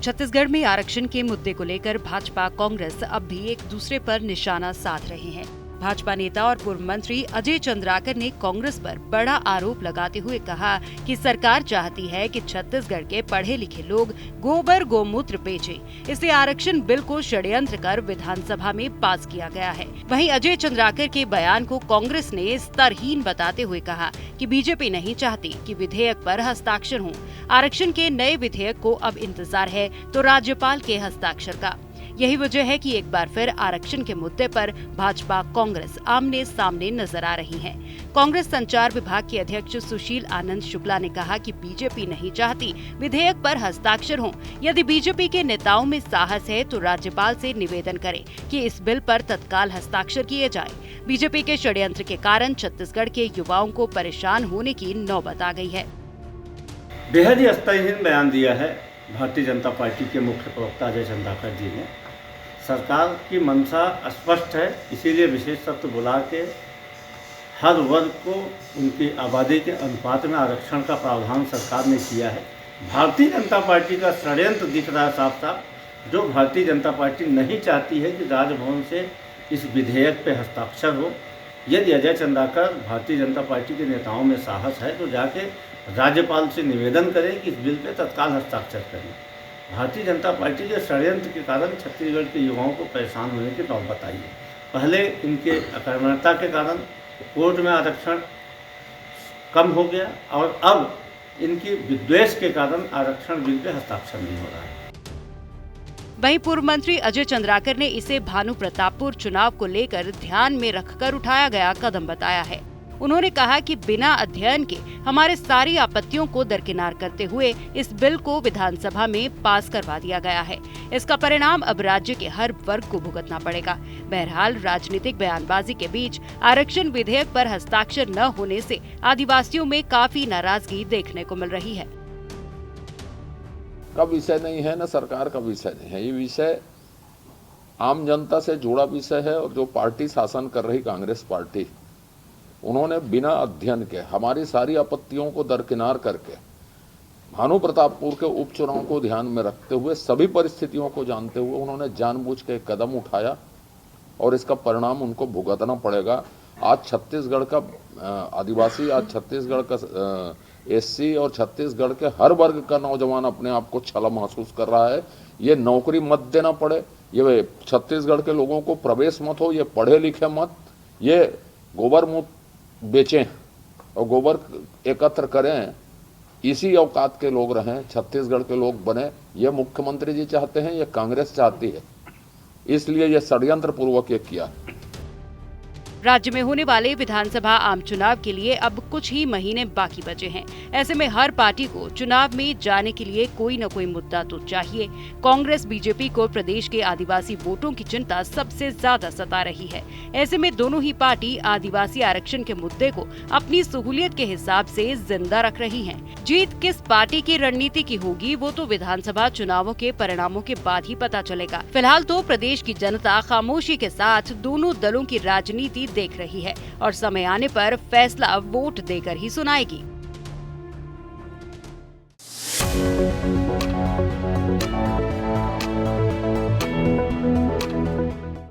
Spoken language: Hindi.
छत्तीसगढ़ में आरक्षण के मुद्दे को लेकर भाजपा कांग्रेस अब भी एक दूसरे पर निशाना साध रहे हैं। भाजपा नेता और पूर्व मंत्री अजय चंद्राकर ने कांग्रेस पर बड़ा आरोप लगाते हुए कहा कि सरकार चाहती है कि छत्तीसगढ़ के पढ़े लिखे लोग गोबर गोमूत्र बेचें। इसलिए आरक्षण बिल को षड्यंत्र कर विधानसभा में पास किया गया है। वहीं अजय चंद्राकर के बयान को कांग्रेस ने स्तरहीन बताते हुए कहा कि बीजेपी नहीं चाहती कि विधेयक पर हस्ताक्षर हों। आरक्षण के नए विधेयक को अब इंतजार है तो राज्यपाल के हस्ताक्षर का। यही वजह है कि एक बार फिर आरक्षण के मुद्दे पर भाजपा कांग्रेस आमने सामने नजर आ रही है। कांग्रेस संचार विभाग के अध्यक्ष सुशील आनंद शुक्ला ने कहा कि बीजेपी नहीं चाहती विधेयक पर हस्ताक्षर हों। यदि बीजेपी के नेताओं में साहस है तो राज्यपाल से निवेदन करें कि इस बिल पर तत्काल हस्ताक्षर किए जाए। बीजेपी के षड्यंत्र के कारण छत्तीसगढ़ के युवाओं को परेशान होने की नौबत आ गई है। बेहद ही स्तरहीन बयान दिया है भारतीय जनता पार्टी के मुख्य प्रवक्ता अजय चंद्राकर जी ने। सरकार की मंशा स्पष्ट है, इसीलिए विशेष सत्र बुला के हर वर्ग को उनकी आबादी के अनुपात में आरक्षण का प्रावधान सरकार ने किया है। भारतीय जनता पार्टी का षड्यंत्र दिख रहा है साफ साफ, जो भारतीय जनता पार्टी नहीं चाहती है कि राजभवन से इस विधेयक पे हस्ताक्षर हो। यदि अजय चंद्राकर भारतीय जनता पार्टी के नेताओं में साहस है तो जाके राज्यपाल से निवेदन करें कि इस बिल पे तत्काल हस्ताक्षर करें। भारतीय जनता पार्टी के षड्यंत्र के कारण छत्तीसगढ़ के युवाओं को परेशान होने की नौबत आई है। पहले इनके अकर्मण्यता के कारण कोर्ट में आरक्षण कम हो गया और अब इनकी विद्वेष के कारण आरक्षण बिल पे हस्ताक्षर नहीं हो रहा है। वहीं पूर्व मंत्री अजय चंद्राकर ने इसे भानु प्रतापपुर चुनाव को लेकर ध्यान में रखकर उठाया गया कदम बताया है। उन्होंने कहा कि बिना अध्ययन के हमारे सारी आपत्तियों को दरकिनार करते हुए इस बिल को विधानसभा में पास करवा दिया गया है। इसका परिणाम अब राज्य के हर वर्ग को भुगतना पड़ेगा। बहरहाल राजनीतिक बयानबाजी के बीच आरक्षण विधेयक पर हस्ताक्षर न होने से आदिवासियों में काफी नाराजगी देखने को मिल रही है। का विषय नहीं है, न सरकार का विषय नहीं है। ये विषय आम जनता से जुड़ा विषय है और जो पार्टी शासन कर रही कांग्रेस पार्टी, उन्होंने बिना अध्ययन के हमारी सारी आपत्तियों को दरकिनार करके भानु प्रतापपुर के उपचुनाव को ध्यान में रखते हुए सभी परिस्थितियों को जानते हुए उन्होंने जानबूझ के कदम उठाया और इसका परिणाम उनको भुगतना पड़ेगा। आज छत्तीसगढ़ का आदिवासी, आज छत्तीसगढ़ का एससी और छत्तीसगढ़ के हर वर्ग का नौजवान अपने आप को छला महसूस कर रहा है। ये नौकरी मत देना पड़े, ये छत्तीसगढ़ के लोगों को प्रवेश मत हो, ये पढ़े लिखे मत, ये गोबर मूत्र बेचें और गोबर एकत्र करें, इसी औकात के लोग रहें, छत्तीसगढ़ के लोग बने। ये मुख्यमंत्री जी चाहते हैं, ये कांग्रेस चाहती है, इसलिए ये षड्यंत्र पूर्वक ये किया। राज्य में होने वाले विधानसभा आम चुनाव के लिए अब कुछ ही महीने बाकी बचे हैं। ऐसे में हर पार्टी को चुनाव में जाने के लिए कोई न कोई मुद्दा तो चाहिए। कांग्रेस बीजेपी को प्रदेश के आदिवासी वोटों की चिंता सबसे ज्यादा सता रही है। ऐसे में दोनों ही पार्टी आदिवासी आरक्षण के मुद्दे को अपनी सहूलियत के हिसाब से जिंदा रख रही है। जीत किस पार्टी की रणनीति की होगी वो तो विधानसभा चुनावों के परिणामों के बाद ही पता चलेगा। फिलहाल तो प्रदेश की जनता खामोशी के साथ दोनों दलों की राजनीति देख रही है और समय आने पर फैसला वोट देकर ही सुनाएगी।